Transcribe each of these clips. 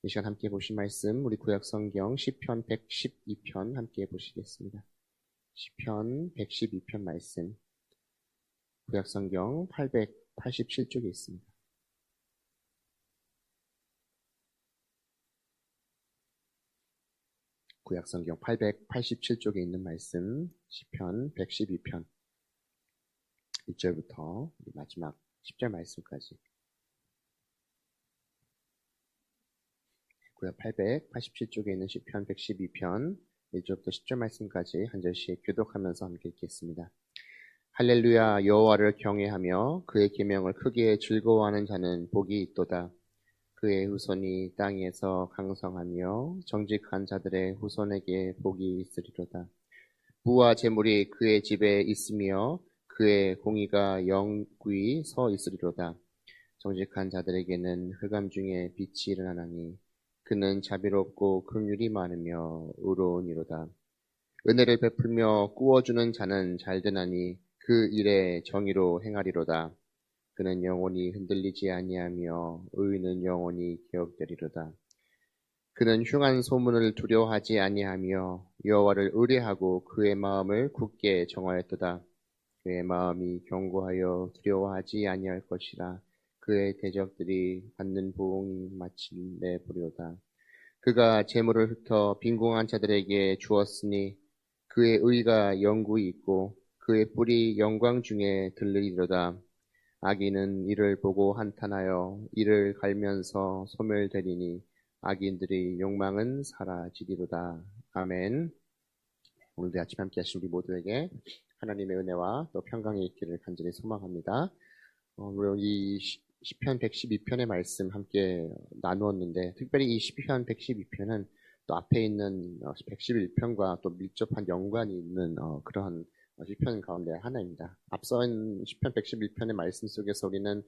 이 시간 함께 보실 말씀, 우리 구약성경 시편 112편 함께 보시겠습니다. 시편 112편 말씀, 구약성경 887쪽에 있습니다. 구약성경 887쪽에 있는 말씀, 시편 112편 1절부터 마지막 10절 말씀까지. 구약 887쪽에 있는 시편 112편 1절부터 10절 말씀까지 한 절씩 교독하면서 함께 읽겠습니다. 할렐루야, 여호와를 경외하며 그의 계명을 크게 즐거워하는 자는 복이 있도다. 그의 후손이 땅에서 강성하며 정직한 자들의 후손에게 복이 있으리로다. 부와 재물이 그의 집에 있으며 그의 공의가 영구히 서 있으리로다. 정직한 자들에게는 흑암 중에 빛이 일어나니 그는 자비롭고 긍휼이 많으며 의로우니로다. 은혜를 베풀며 꾸어주는 자는 잘되나니 그 일에 정의로 행하리로다. 그는 영원히 흔들리지 아니하며 의인은 영원히 기억되리로다. 그는 흉한 소문을 두려워하지 아니하며 여호와를 의뢰하고 그의 마음을 굳게 정하였도다. 그의 마음이 견고하여 두려워하지 아니할 것이라. 그의 대적들이 받는 보응이 마침내 보리로다. 그가 재물을 흩어 빈궁한 자들에게 주었으니 그의 의가 영구히 있고 그의 뿔이 영광 중에 들리리로다. 악인은 이를 보고 한탄하여 이를 갈면서 소멸되리니 악인들의 욕망은 사라지리로다. 아멘. 오늘도 아침 함께 하신 우리 모두에게 하나님의 은혜와 또 평강이 있기를 간절히 소망합니다. 물론 이 시편 112편의 말씀 함께 나누었는데, 특별히 이 시편 112편은 또 앞에 있는 111편과 또 밀접한 연관이 있는 그러한 시편 가운데 하나입니다. 앞선 시편 111편의 말씀 속에서 우리는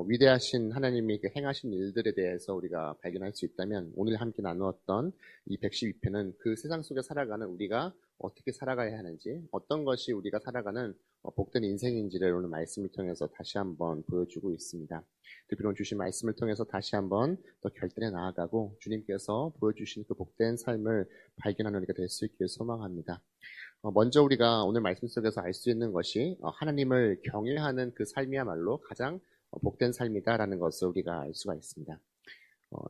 위대하신 하나님이 행하신 일들에 대해서 우리가 발견할 수 있다면, 오늘 함께 나누었던 이 112편은 그 세상 속에 살아가는 우리가 어떻게 살아가야 하는지, 어떤 것이 우리가 살아가는 복된 인생인지를 오늘 말씀을 통해서 다시 한번 보여주고 있습니다. 특별히 주신 말씀을 통해서 다시 한번 더 결단해 나아가고 주님께서 보여주신 그 복된 삶을 발견하는 우리가 될 수 있기를 소망합니다. 먼저 우리가 오늘 말씀 속에서 알 수 있는 것이 하나님을 경외하는 그 삶이야말로 가장 복된 삶이다라는 것을 우리가 알 수가 있습니다.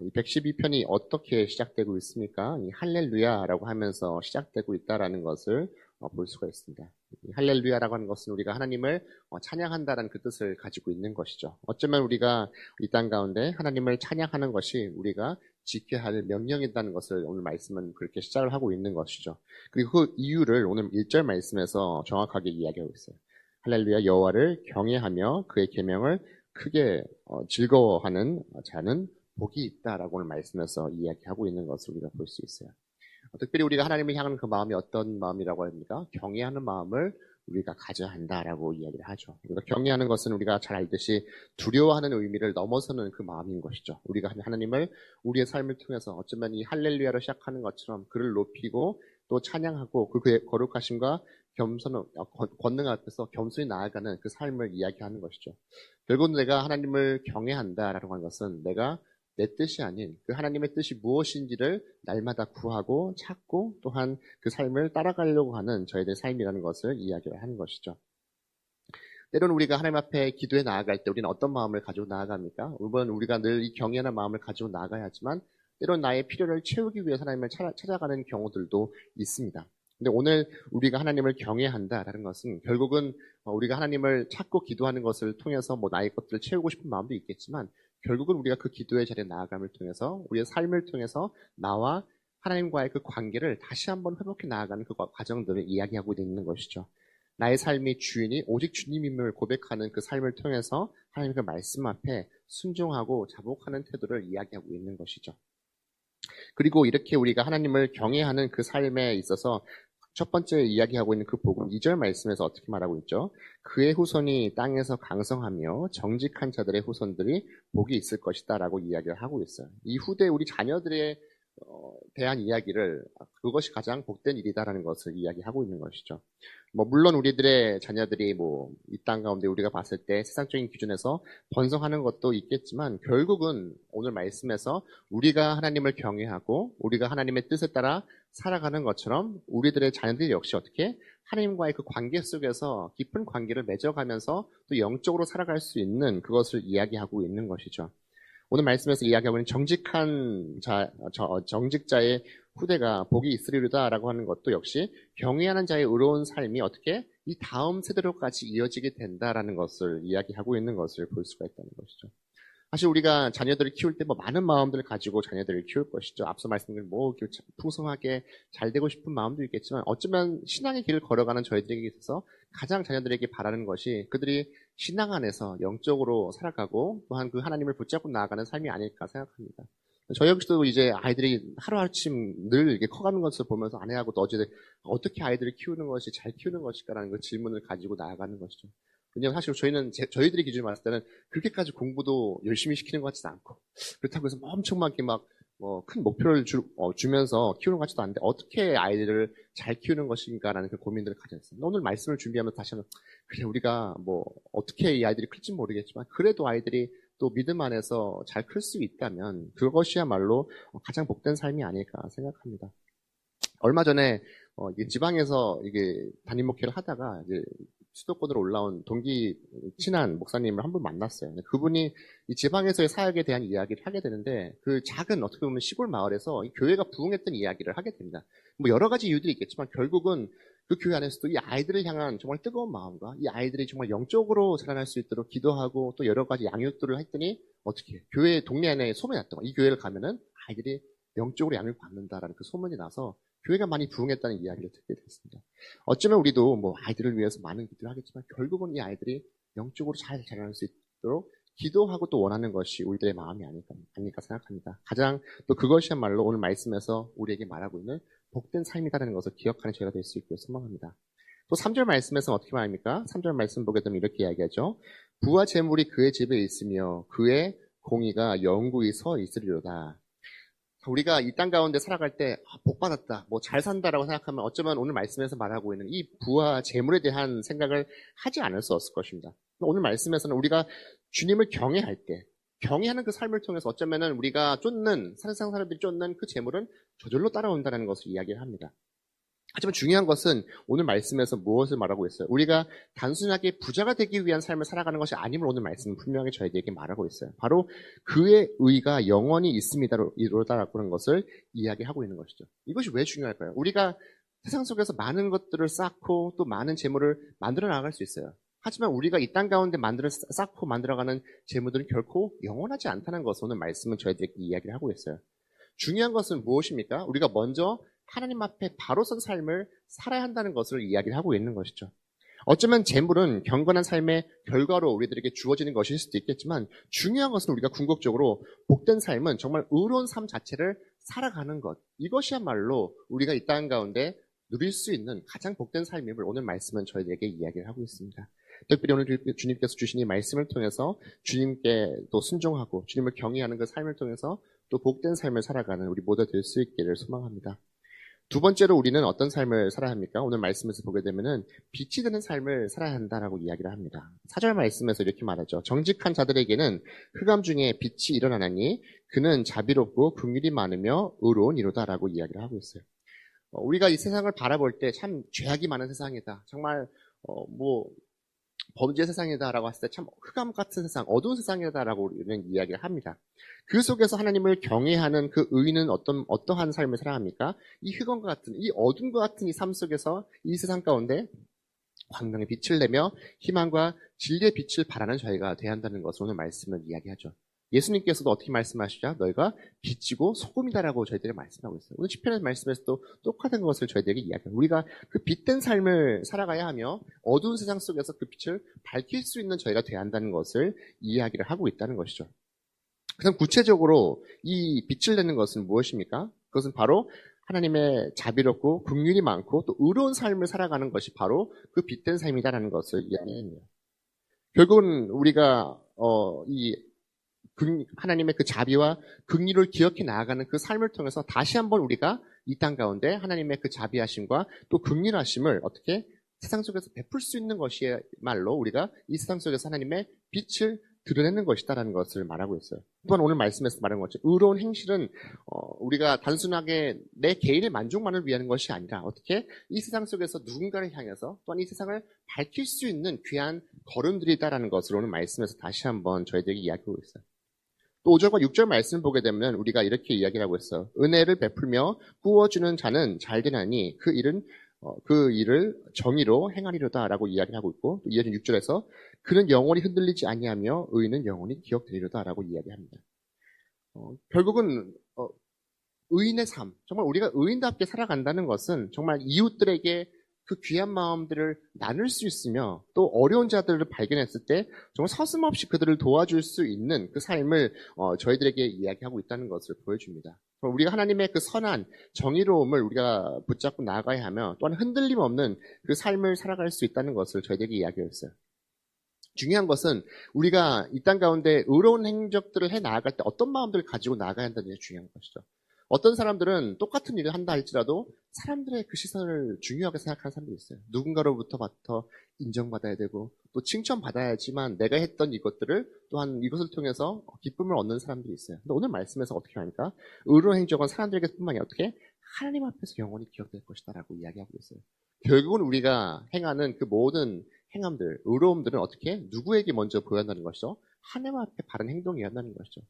이 112편이 어떻게 시작되고 있습니까? 이 할렐루야라고 하면서 시작되고 있다라는 것을 볼 수가 있습니다. 이 할렐루야라고 하는 것은 우리가 하나님을 찬양한다라는 그 뜻을 가지고 있는 것이죠. 어쩌면 우리가 이 땅 가운데 하나님을 찬양하는 것이 우리가 지켜야 할 명령이라는 것을 오늘 말씀은 그렇게 시작을 하고 있는 것이죠. 그리고 그 이유를 오늘 1절 말씀에서 정확하게 이야기하고 있어요. 할렐루야, 여호와를 경외하며 그의 계명을 크게 즐거워하는 자는 복이 있다라고 오늘 말씀에서 이야기하고 있는 것을 우리가 볼 수 있어요. 특별히 우리가 하나님을 향하는 그 마음이 어떤 마음이라고 합니까? 경외하는 마음을 우리가 가져야 한다라고 이야기를 하죠. 우리가 경외하는 것은 우리가 잘 알듯이 두려워하는 의미를 넘어서는 그 마음인 것이죠. 우리가 하나님을 우리의 삶을 통해서 어쩌면 이 할렐루야로 시작하는 것처럼 그를 높이고 또 찬양하고 그의 거룩하심과 겸손, 권능 앞에서 겸손히 나아가는 그 삶을 이야기하는 것이죠. 결국 내가 하나님을 경외한다라고 하는 것은 내가 내 뜻이 아닌 그 하나님의 뜻이 무엇인지를 날마다 구하고 찾고 또한 그 삶을 따라가려고 하는 저희들의 삶이라는 것을 이야기를 하는 것이죠. 때로는 우리가 하나님 앞에 기도해 나아갈 때 우리는 어떤 마음을 가지고 나아갑니까? 물론 우리가 늘 이 경외하는 마음을 가지고 나아가야 하지만 때로는 나의 필요를 채우기 위해서 하나님을 찾아가는 경우들도 있습니다. 근데 오늘 우리가 하나님을 경외한다라는 것은 결국은 우리가 하나님을 찾고 기도하는 것을 통해서 나의 것들을 채우고 싶은 마음도 있겠지만 결국은 우리가 그 기도의 자리에 나아감을 통해서 우리의 삶을 통해서 나와 하나님과의 그 관계를 다시 한번 회복해 나아가는 그 과정들을 이야기하고 있는 것이죠. 나의 삶의 주인이 오직 주님임을 고백하는 그 삶을 통해서 하나님의 그 말씀 앞에 순종하고 자복하는 태도를 이야기하고 있는 것이죠. 그리고 이렇게 우리가 하나님을 경외하는 그 삶에 있어서 첫 번째 이야기하고 있는 그 복음 2절 말씀에서 어떻게 말하고 있죠? 그의 후손이 땅에서 강성하며 정직한 자들의 후손들이 복이 있을 것이다 라고 이야기를 하고 있어요. 이 후대 우리 자녀들의 대한 이야기를 그것이 가장 복된 일이다라는 것을 이야기하고 있는 것이죠. 물론 우리들의 자녀들이 이 땅 가운데 우리가 봤을 때 세상적인 기준에서 번성하는 것도 있겠지만 결국은 오늘 말씀에서 우리가 하나님을 경외하고 우리가 하나님의 뜻에 따라 살아가는 것처럼 우리들의 자녀들 역시 어떻게 하나님과의 그 관계 속에서 깊은 관계를 맺어가면서 또 영적으로 살아갈 수 있는 그것을 이야기하고 있는 것이죠. 오늘 말씀에서 이야기하고 있는 정직자의 후대가 복이 있으리로다라고 하는 것도 역시 경외하는 자의 의로운 삶이 어떻게 이 다음 세대로까지 이어지게 된다라는 것을 이야기하고 있는 것을 볼 수가 있다는 것이죠. 사실 우리가 자녀들을 키울 때 많은 마음들을 가지고 자녀들을 키울 것이죠. 앞서 말씀드린 풍성하게 잘 되고 싶은 마음도 있겠지만 어쩌면 신앙의 길을 걸어가는 저희들에게 있어서 가장 자녀들에게 바라는 것이 그들이 신앙 안에서 영적으로 살아가고 또한 그 하나님을 붙잡고 나아가는 삶이 아닐까 생각합니다. 저희 역시도 이제 아이들이 하루아침 늘 이렇게 커가는 것을 보면서 아내하고도 어떻게 아이들을 키우는 것이 잘 키우는 것일까라는 그 질문을 가지고 나아가는 것이죠. 왜냐하면 사실 저희는 저희들의 기준으로 봤을 때는 그렇게까지 공부도 열심히 시키는 것 같지도 않고 그렇다고 해서 엄청나게 큰 목표를 주면서 키우는 것 같지도 않은데 어떻게 아이들을 잘 키우는 것인가라는 그 고민들을 가졌습니다. 오늘 말씀을 준비하면서 다시 한번 그래 우리가 어떻게 이 아이들이 클지 모르겠지만 그래도 아이들이 또 믿음 안에서 잘 클 수 있다면 그것이야말로 가장 복된 삶이 아닐까 생각합니다. 얼마 전에 지방에서 이게 담임 목회를 하다가 이제 수도권으로 올라온 동기 친한 목사님을 한 분 만났어요. 그분이 이 지방에서의 사역에 대한 이야기를 하게 되는데 그 작은 어떻게 보면 시골 마을에서 이 교회가 부흥했던 이야기를 하게 됩니다. 여러 가지 이유들이 있겠지만 결국은 그 교회 안에서도 이 아이들을 향한 정말 뜨거운 마음과 이 아이들이 정말 영적으로 자라날 수 있도록 기도하고 또 여러 가지 양육들을 했더니 어떻게 교회 동네 안에 소문이 났던 거예요. 이 교회를 가면은 아이들이 영적으로 양육을 받는다라는 그 소문이 나서 교회가 많이 부흥했다는 이야기를 듣게 됐습니다. 어쩌면 우리도 아이들을 위해서 많은 기도를 하겠지만 결국은 이 아이들이 영적으로 잘 자라날 수 있도록 기도하고 또 원하는 것이 우리들의 마음이 아닐까 생각합니다. 가장 또 그것이야말로 오늘 말씀에서 우리에게 말하고 있는 복된 삶이다라는 것을 기억하는 저희가 될 수 있기를 소망합니다. 또 3절 말씀에서는 어떻게 말합니까? 3절 말씀 보게 되면 이렇게 이야기하죠. 부와 재물이 그의 집에 있으며 그의 공의가 영구히 서 있으리로다. 우리가 이 땅 가운데 살아갈 때 복 받았다, 잘 산다라고 생각하면 어쩌면 오늘 말씀에서 말하고 있는 이 부와 재물에 대한 생각을 하지 않을 수 없을 것입니다. 오늘 말씀에서는 우리가 주님을 경외할 때 경외하는 그 삶을 통해서 어쩌면은 우리가 세상 사람들이 쫓는 그 재물은 저절로 따라온다는 것을 이야기를 합니다. 하지만 중요한 것은 오늘 말씀에서 무엇을 말하고 있어요? 우리가 단순하게 부자가 되기 위한 삶을 살아가는 것이 아님을 오늘 말씀은 분명히 저희에게 말하고 있어요. 바로 그의 의가 영원히 있습니다로다라고 하는 것을 이야기하고 있는 것이죠. 이것이 왜 중요할까요? 우리가 세상 속에서 많은 것들을 쌓고 또 많은 재물을 만들어 나갈 수 있어요. 하지만 우리가 이 땅 가운데 쌓고 만들어가는 재물들은 결코 영원하지 않다는 것을 오늘 말씀은 저희들에게 이야기를 하고 있어요. 중요한 것은 무엇입니까? 우리가 먼저 하나님 앞에 바로 선 삶을 살아야 한다는 것을 이야기를 하고 있는 것이죠. 어쩌면 재물은 경건한 삶의 결과로 우리들에게 주어지는 것일 수도 있겠지만 중요한 것은 우리가 궁극적으로 복된 삶은 정말 의로운 삶 자체를 살아가는 것. 이것이야말로 우리가 이 땅 가운데 누릴 수 있는 가장 복된 삶임을 오늘 말씀은 저희에게 이야기를 하고 있습니다. 특별히 오늘 주님께서 주신 이 말씀을 통해서 주님께 또 순종하고 주님을 경외하는 그 삶을 통해서 또 복된 삶을 살아가는 우리 모두 될 수 있기를 소망합니다. 두 번째로 우리는 어떤 삶을 살아야 합니까? 오늘 말씀에서 보게 되면은 빛이 되는 삶을 살아야 한다라고 이야기를 합니다. 4절 말씀에서 이렇게 말하죠. 정직한 자들에게는 흑암 중에 빛이 일어나나니 그는 자비롭고 긍휼이 많으며 의로운 이로다라고 이야기를 하고 있어요. 우리가 이 세상을 바라볼 때 참 죄악이 많은 세상이다. 정말 범죄 세상이다라고 했을 때 참 흑암 같은 세상, 어두운 세상이다라고 우리는 이야기를 합니다. 그 속에서 하나님을 경외하는 그 의인은 어떠한 삶을 살아갑니까? 이 흑암과 같은, 이 어둠과 같은 이 삶 속에서 이 세상 가운데 광명의 빛을 내며 희망과 진리의 빛을 발하는 저희가 돼야 한다는 것을 오늘 말씀은 이야기하죠. 예수님께서도 어떻게 말씀하시죠? 너희가 빛이고 소금이다라고 저희들이 말씀하고 있어요. 오늘 시편의 말씀에서도 똑같은 것을 저희들에게 이야기해요. 우리가 그 빛된 삶을 살아가야 하며 어두운 세상 속에서 그 빛을 밝힐 수 있는 저희가 돼야 한다는 것을 이야기를 하고 있다는 것이죠. 그럼 구체적으로 이 빛을 내는 것은 무엇입니까? 그것은 바로 하나님의 자비롭고 긍휼이 많고 또 의로운 삶을 살아가는 것이 바로 그 빛된 삶이다라는 것을 이야기합니다. 결국은 우리가 이 하나님의 그 자비와 긍휼을 기억해 나아가는 그 삶을 통해서 다시 한번 우리가 이 땅 가운데 하나님의 그 자비하심과 또 긍휼하심을 어떻게 세상 속에서 베풀 수 있는 것이야말로 우리가 이 세상 속에서 하나님의 빛을 드러내는 것이다라는 것을 말하고 있어요. 또한 오늘 말씀에서 말한 것처럼 의로운 행실은 우리가 단순하게 내 개인의 만족만을 위한 것이 아니라 어떻게 이 세상 속에서 누군가를 향해서 또한 이 세상을 밝힐 수 있는 귀한 걸음들이다라는 것을 오늘 말씀에서 다시 한번 저희들에게 이야기하고 있어요. 또 5절과 6절 말씀을 보게 되면 우리가 이렇게 이야기를 하고 있어요. 은혜를 베풀며 구워주는 자는 잘되나니 그 일을 정의로 행하리로다라고 이야기를 하고 있고, 또 이어진 6절에서 그는 영원히 흔들리지 아니하며 의인은 영원히 기억되리로다라고 이야기합니다. 결국은 의인의 삶, 정말 우리가 의인답게 살아간다는 것은 정말 이웃들에게 그 귀한 마음들을 나눌 수 있으며 또 어려운 자들을 발견했을 때 정말 서슴없이 그들을 도와줄 수 있는 그 삶을 저희들에게 이야기하고 있다는 것을 보여줍니다. 우리가 하나님의 그 선한 정의로움을 우리가 붙잡고 나아가야 하며 또한 흔들림 없는 그 삶을 살아갈 수 있다는 것을 저희들에게 이야기했어요. 중요한 것은 우리가 이 땅 가운데 의로운 행적들을 해 나아갈 때 어떤 마음들을 가지고 나아가야 한다는 게 중요한 것이죠. 어떤 사람들은 똑같은 일을 한다 할지라도 사람들의 그 시선을 중요하게 생각하는 사람들이 있어요. 누군가로부터 인정받아야 되고 또 칭찬받아야지만 내가 했던 이것들을 또한 이것을 통해서 기쁨을 얻는 사람들이 있어요. 근데 오늘 말씀에서 어떻게 하니까 의로운 행적은 사람들에게 뿐만이 아니라 어떻게 하나님 앞에서 영원히 기억될 것이다 라고 이야기하고 있어요. 결국은 우리가 행하는 그 모든 행함들, 의로움들은 어떻게 누구에게 먼저 보여한다는 것이죠? 하나님 앞에 바른 행동이어야 한다는 것이죠.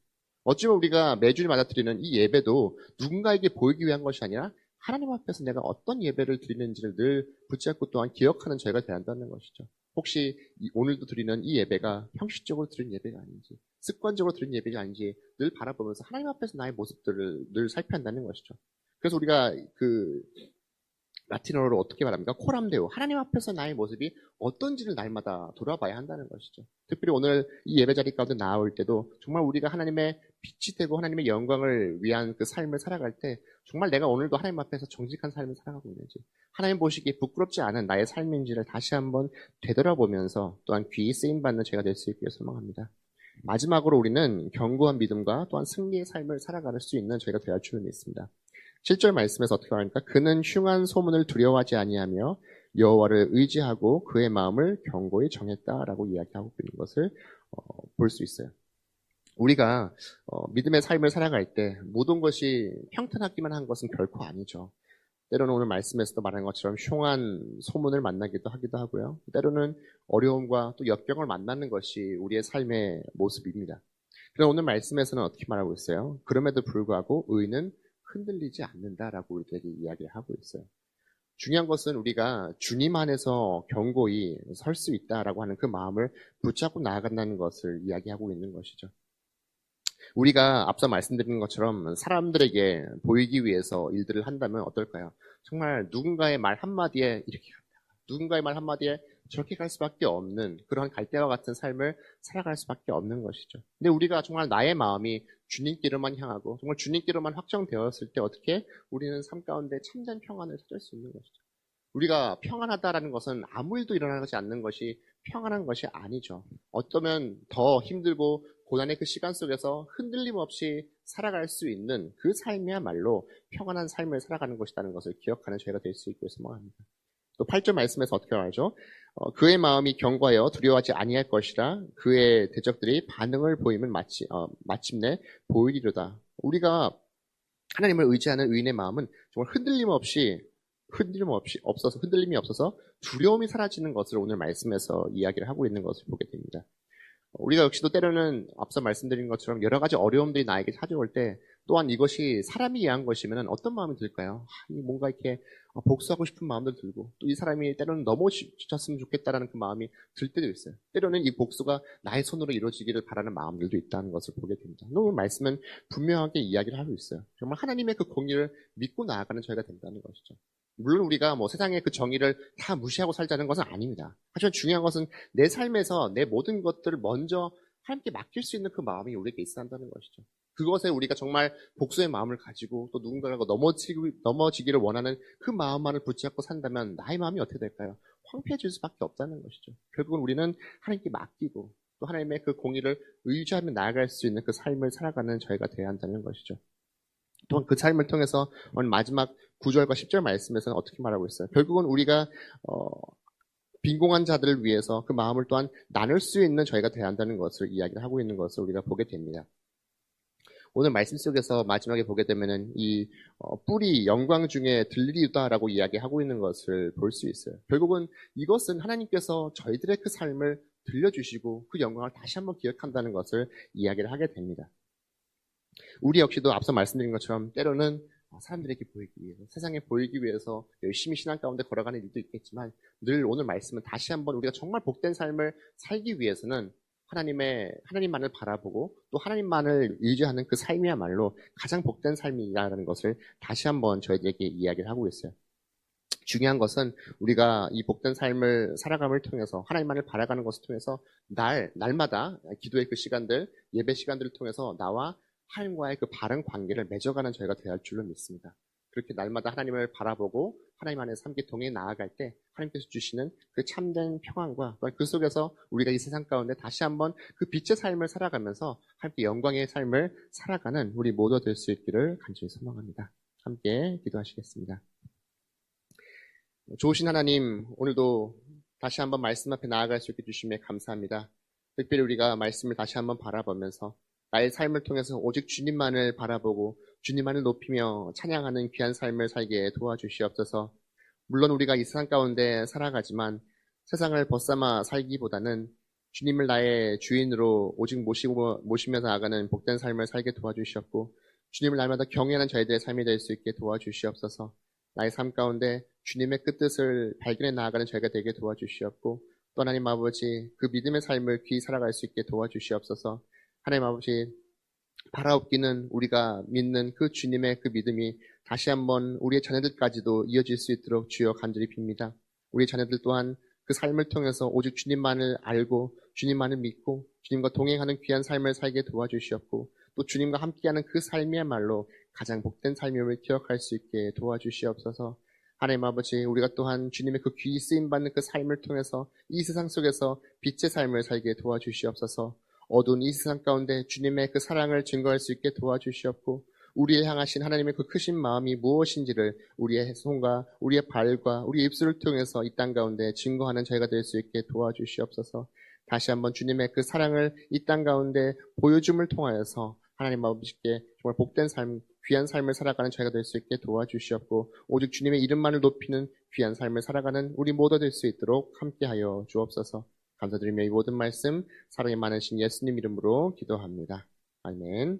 어찌보면 우리가 매주마다 드리는 이 예배도 누군가에게 보이기 위한 것이 아니라 하나님 앞에서 내가 어떤 예배를 드리는지를 늘 붙잡고 또한 기억하는 저희가 되어야 한다는 것이죠. 혹시 오늘도 드리는 이 예배가 형식적으로 드리는 예배가 아닌지, 습관적으로 드리는 예배가 아닌지 늘 바라보면서 하나님 앞에서 나의 모습들을 늘 살펴야 한다는 것이죠. 그래서 우리가 라틴어로 어떻게 말합니까? 코람데오. 하나님 앞에서 나의 모습이 어떤지를 날마다 돌아봐야 한다는 것이죠. 특별히 오늘 이 예배 자리 가운데 나올 때도 정말 우리가 하나님의 빛이 되고 하나님의 영광을 위한 그 삶을 살아갈 때 정말 내가 오늘도 하나님 앞에서 정직한 삶을 살아가고 있는지, 하나님 보시기에 부끄럽지 않은 나의 삶인지를 다시 한번 되돌아보면서 또한 귀히 쓰임받는 제가 될 수 있기를 소망합니다. 마지막으로 우리는 견고한 믿음과 또한 승리의 삶을 살아갈 수 있는 저희가 되어야 할 줄을 믿습니다. 7절 말씀에서 어떻게 말합니까? 그는 흉한 소문을 두려워하지 아니하며 여호와를 의지하고 그의 마음을 견고히 정했다라고 이야기하고 있는 것을 볼 수 있어요. 우리가 믿음의 삶을 살아갈 때 모든 것이 평탄하기만 한 것은 결코 아니죠. 때로는 오늘 말씀에서도 말한 것처럼 흉한 소문을 만나기도 하기도 하고요. 때로는 어려움과 또 역경을 만나는 것이 우리의 삶의 모습입니다. 그러나 오늘 말씀에서는 어떻게 말하고 있어요? 그럼에도 불구하고 의인은 흔들리지 않는다라고 우리에게 이야기를 하고 있어요. 중요한 것은 우리가 주님 안에서 견고히 설 수 있다라고 하는 그 마음을 붙잡고 나아간다는 것을 이야기하고 있는 것이죠. 우리가 앞서 말씀드린 것처럼 사람들에게 보이기 위해서 일들을 한다면 어떨까요? 정말 누군가의 말 한마디에 이렇게 간다. 누군가의 말 한마디에 저렇게 갈 수밖에 없는 그런 갈대와 같은 삶을 살아갈 수밖에 없는 것이죠. 근데 우리가 정말 나의 마음이 주님께로만 향하고 정말 주님께로만 확정되었을 때 어떻게 우리는 삶 가운데 참된 평안을 찾을 수 있는 것이죠. 우리가 평안하다라는 것은 아무 일도 일어나지 않는 것이 평안한 것이 아니죠. 어쩌면 더 힘들고 고난의 그 시간 속에서 흔들림 없이 살아갈 수 있는 그 삶이야말로 평안한 삶을 살아가는 것이라는 것을 기억하는 저희가 될 수 있고 소망합니다. 또 8절 말씀에서 어떻게 말하죠? 그의 마음이 견고하여 두려워하지 아니할 것이라 그의 대적들이 반응을 보이면 마침내 보이리로다. 우리가 하나님을 의지하는 의인의 마음은 정말 흔들림이 없어서 두려움이 사라지는 것을 오늘 말씀에서 이야기를 하고 있는 것을 보게 됩니다. 우리가 역시도 때로는 앞서 말씀드린 것처럼 여러 가지 어려움들이 나에게 찾아올 때 또한 이것이 사람이 위한 것이면 어떤 마음이 들까요? 뭔가 이렇게 복수하고 싶은 마음도 들고 또 이 사람이 때로는 넘어졌으면 좋겠다라는 그 마음이 들 때도 있어요. 때로는 이 복수가 나의 손으로 이루어지기를 바라는 마음들도 있다는 것을 보게 됩니다. 오늘 말씀은 분명하게 이야기를 하고 있어요. 정말 하나님의 그 공의를 믿고 나아가는 저희가 된다는 것이죠. 물론 우리가 세상의 그 정의를 다 무시하고 살자는 것은 아닙니다. 하지만 중요한 것은 내 삶에서 내 모든 것들을 먼저 하나님께 맡길 수 있는 그 마음이 우리에게 있어야 한다는 것이죠. 그것에 우리가 정말 복수의 마음을 가지고 또 누군가가 넘어지기를 원하는 그 마음만을 붙잡고 산다면 나의 마음이 어떻게 될까요? 황폐해질 수밖에 없다는 것이죠. 결국은 우리는 하나님께 맡기고 또 하나님의 그 공의를 의지하며 나아갈 수 있는 그 삶을 살아가는 저희가 되어야 한다는 것이죠. 또한 그 삶을 통해서 오늘 마지막 9절과 10절 말씀에서는 어떻게 말하고 있어요? 결국은 우리가 빈공한 자들을 위해서 그 마음을 또한 나눌 수 있는 저희가 되어야 한다는 것을 이야기를 하고 있는 것을 우리가 보게 됩니다. 오늘 말씀 속에서 마지막에 보게 되면은 이 뿔이 영광 중에 들리리다라고 이야기하고 있는 것을 볼 수 있어요. 결국은 이것은 하나님께서 저희들의 그 삶을 들려주시고 그 영광을 다시 한번 기억한다는 것을 이야기를 하게 됩니다. 우리 역시도 앞서 말씀드린 것처럼 때로는 사람들에게 보이기 위해서, 세상에 보이기 위해서 열심히 신앙 가운데 걸어가는 일도 있겠지만 늘 오늘 말씀은 다시 한번 우리가 정말 복된 삶을 살기 위해서는 하나님만을 바라보고 또 하나님만을 의지하는 그 삶이야말로 가장 복된 삶이라는 것을 다시 한번 저희에게 이야기를 하고 있어요. 중요한 것은 우리가 이 복된 삶을 살아감을 통해서 하나님만을 바라가는 것을 통해서 날마다 기도의 그 시간들, 예배 시간들을 통해서 나와 하나님과의 그 바른 관계를 맺어가는 저희가 되어야 할 줄로 믿습니다. 그렇게 날마다 하나님을 바라보고 하나님 안에서 함께 동행해 나아갈 때 하나님께서 주시는 그 참된 평안과 그 속에서 우리가 이 세상 가운데 다시 한번 그 빛의 삶을 살아가면서 함께 영광의 삶을 살아가는 우리 모두 될 수 있기를 간절히 소망합니다. 함께 기도하시겠습니다. 좋으신 하나님, 오늘도 다시 한번 말씀 앞에 나아갈 수 있게 주심에 감사합니다. 특별히 우리가 말씀을 다시 한번 바라보면서 나의 삶을 통해서 오직 주님만을 바라보고 주님만을 높이며 찬양하는 귀한 삶을 살게 도와주시옵소서. 물론 우리가 이 세상 가운데 살아가지만 세상을 벗삼아 살기보다는 주님을 나의 주인으로 오직 모시며 나아가는 복된 삶을 살게 도와주시옵고 주님을 날마다 경외하는 저희들의 삶이 될 수 있게 도와주시옵소서. 나의 삶 가운데 주님의 그 뜻을 발견해 나아가는 저희가 되게 도와주시옵고 또 하나님 아버지 그 믿음의 삶을 귀히 살아갈 수 있게 도와주시옵소서. 하나님 아버지 바라옵기는 우리가 믿는 그 주님의 그 믿음이 다시 한번 우리의 자녀들까지도 이어질 수 있도록 주여 간절히 빕니다. 우리 자녀들 또한 그 삶을 통해서 오직 주님만을 알고 주님만을 믿고 주님과 동행하는 귀한 삶을 살게 도와주시옵고 또 주님과 함께하는 그 삶이야말로 가장 복된 삶임을 기억할 수 있게 도와주시옵소서. 하나님 아버지 우리가 또한 주님의 그 귀히 쓰임받는 그 삶을 통해서 이 세상 속에서 빛의 삶을 살게 도와주시옵소서. 어두운 이 세상 가운데 주님의 그 사랑을 증거할 수 있게 도와주시옵고 우리를 향하신 하나님의 그 크신 마음이 무엇인지를 우리의 손과 우리의 발과 우리의 입술을 통해서 이 땅 가운데 증거하는 저희가 될 수 있게 도와주시옵소서. 다시 한번 주님의 그 사랑을 이 땅 가운데 보여줌을 통하여서 하나님 아버지께 정말 복된 삶, 귀한 삶을 살아가는 저희가 될 수 있게 도와주시옵고 오직 주님의 이름만을 높이는 귀한 삶을 살아가는 우리 모두 될 수 있도록 함께하여 주옵소서. 감사드리며 이 모든 말씀 사랑이 많으신 예수님 이름으로 기도합니다. 아멘.